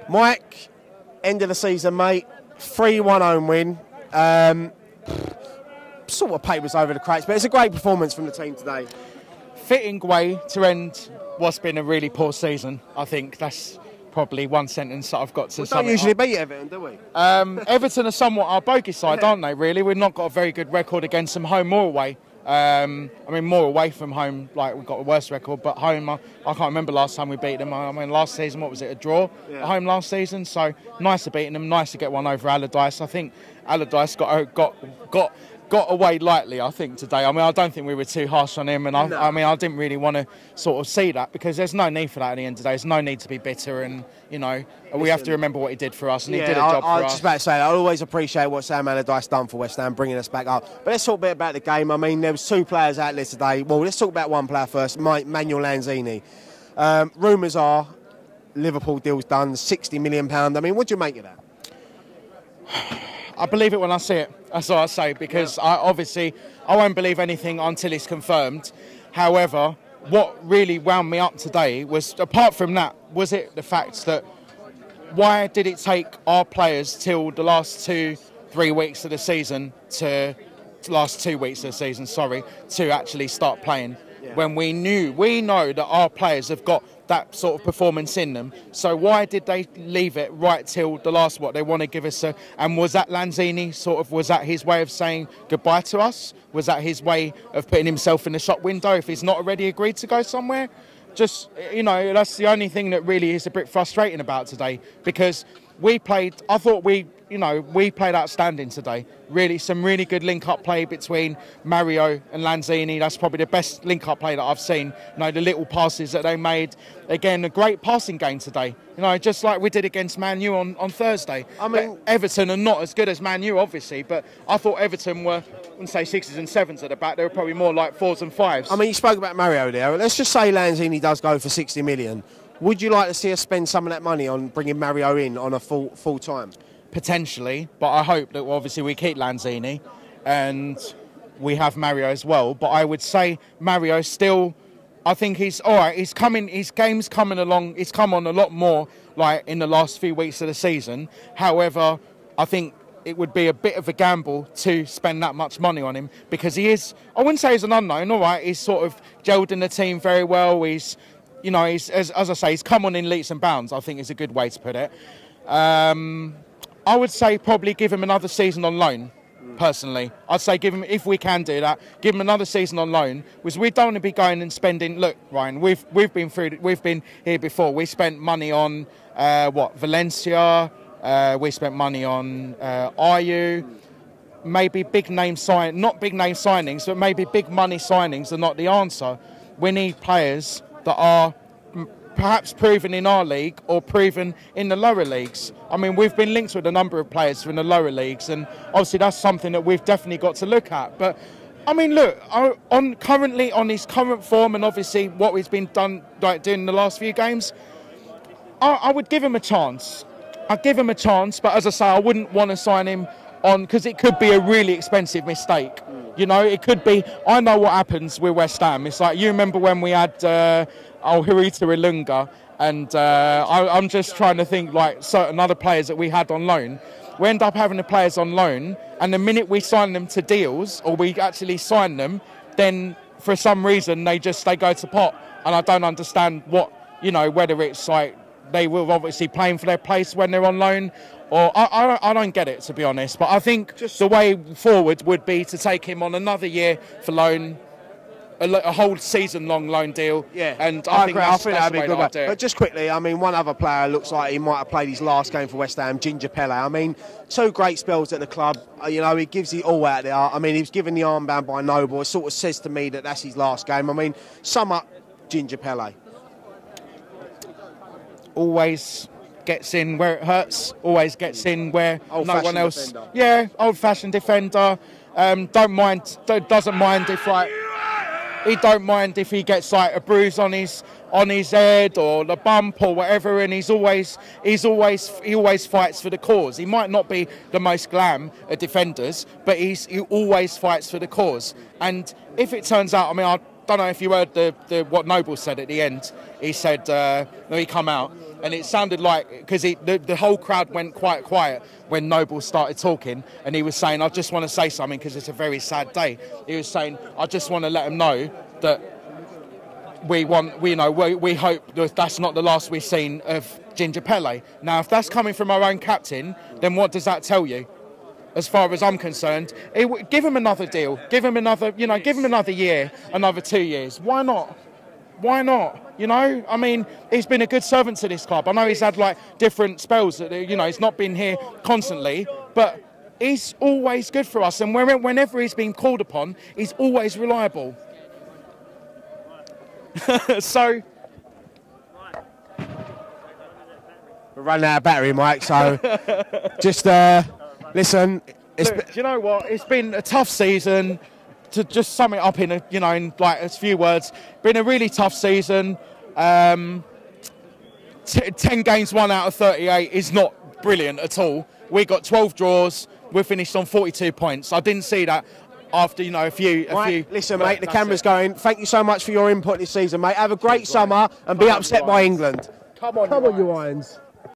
Mike, end of the season, mate. 3-1 home win. Sort of papers over the cracks, but it's a great performance from the team today. Fitting way to end what's been a really poor season. I think that's probably one sentence that I've got to sum it up. We don't usually beat Everton, do we? Everton are somewhat our bogey side, aren't they, really? We've not got a very good record against them, home or away. I mean, more away from home, like we've got a worse record, but home, I can't remember last time we beat them. I mean, last season, what was it, a draw at home last season? So nice to beat them, nice to get one over Allardyce. I think Allardyce got away lightly, I think, today. I mean, I don't think we were too harsh on him, and I mean, I didn't really want to sort of see that, because there's no need for that at the end of the day. There's no need to be bitter, and, you know, we have to remember what he did for us, and he did a job for us. I was just about to say, I always appreciate what Sam Allardyce done for West Ham, bringing us back up. But let's talk a bit about the game. I mean, there was 2 players out there today. Well, let's talk about one player first, Manuel Lanzini. Rumours are Liverpool deal's done, £60 million. I mean, what do you make of that? I believe it when I see it. That's all I say, because I won't believe anything until it's confirmed. However, what really wound me up today was, apart from that, was it the fact that why did it take our players till the last 2-3 weeks of the season to actually start playing? When we know that our players have got that sort of performance in them. So why did they leave it right till the last, they want to give us and was that Lanzini was that his way of saying goodbye to us? Was that his way of putting himself in the shop window if he's not already agreed to go somewhere? Just, you know, that's the only thing that really is a bit frustrating about today, because we played outstanding today. Really, some really good link-up play between Mario and Lanzini. That's probably the best link-up play that I've seen. You know, the little passes that they made. Again, a great passing game today. You know, just like we did against Man U on Thursday. I mean, Everton are not as good as Man U, obviously, but I thought Everton were, I wouldn't say 6s and 7s at the back. They were probably more like 4s and 5s. I mean, you spoke about Mario there. Let's just say Lanzini does go for 60 million. Would you like to see us spend some of that money on bringing Mario in on a full time? Potentially, but I hope that obviously we keep Lanzini and we have Mario as well. But I would say Mario still, I think he's all right. His game's coming along. He's come on a lot more like in the last few weeks of the season. However, I think it would be a bit of a gamble to spend that much money on him, because he is, I wouldn't say he's an unknown. All right, he's sort of gelled in the team very well. He's, you know, he's as I say, he's come on in leaps and bounds, I think is a good way to put it. I would say probably give him another season on loan, personally. I'd say give him, if we can do that, give him another season on loan, because we don't want to be going and spending. Look, Ryan, we've been here before. We spent money on Valencia. We spent money on Ayew. Maybe not big name signings, but maybe big money signings are not the answer. We need players that are perhaps proven in our league or proven in the lower leagues. I mean, we've been linked with a number of players from the lower leagues, and obviously that's something that we've definitely got to look at. But I mean, look, currently on his current form, and obviously what he's been doing in the last few games, I would give him a chance. I'd give him a chance, but as I say, I wouldn't want to sign him on, because it could be a really expensive mistake. You know, it could be. I know what happens with West Ham. It's like, you remember when we had Hirita Ilunga, and I'm just trying to think like certain other players that we had on loan. We end up having the players on loan, and the minute we sign them to deals, or we actually sign them, then for some reason they go to pot. And I don't understand what, you know, whether it's like they were obviously playing for their place when they're on loan, or I don't get it, to be honest. But I think the way forward would be to take him on another year for loan, a whole season-long loan deal. Yeah, and I think that'd be a good way. But just quickly, I mean, one other player looks like he might have played his last game for West Ham, Ginger Pele. I mean, 2 great spells at the club. You know, he gives it all out there. I mean, he was given the armband by Noble. It sort of says to me that that's his last game. I mean, sum up Ginger Pele. Always gets in where it hurts. Always gets in where no one else. Defender. Yeah, old-fashioned defender. Doesn't mind if like. He don't mind if he gets like a bruise on his head or the bump or whatever, and he always fights for the cause. He might not be the most glam of defenders, but he always fights for the cause. And if it turns out, I mean, I don't know if you heard what Noble said at the end. He said, he come out and it sounded like, because the whole crowd went quite quiet when Noble started talking, and he was saying, I just want to say something because it's a very sad day. He was saying, I just want to let them know that we hope that that's not the last we've seen of Ginger Pele. Now, if that's coming from our own captain, then what does that tell you? As far as I'm concerned, give him another deal. Give him another year, another 2 years. Why not? Why not? You know, I mean, he's been a good servant to this club. I know he's had like different spells. You know, he's not been here constantly, but he's always good for us. And whenever he's been called upon, he's always reliable. So we're running out of battery, Mike. So just listen. Look, do you know what? It's been a tough season. To just sum it up in like a few words, been a really tough season. 10 games won out of 38 is not brilliant at all. We got 12 draws. We finished on 42 points. I didn't see that after a few. Listen, mate, the camera's going. Thank you so much for your input this season, mate. Have a great summer and be upset by England. Come on, you Irons.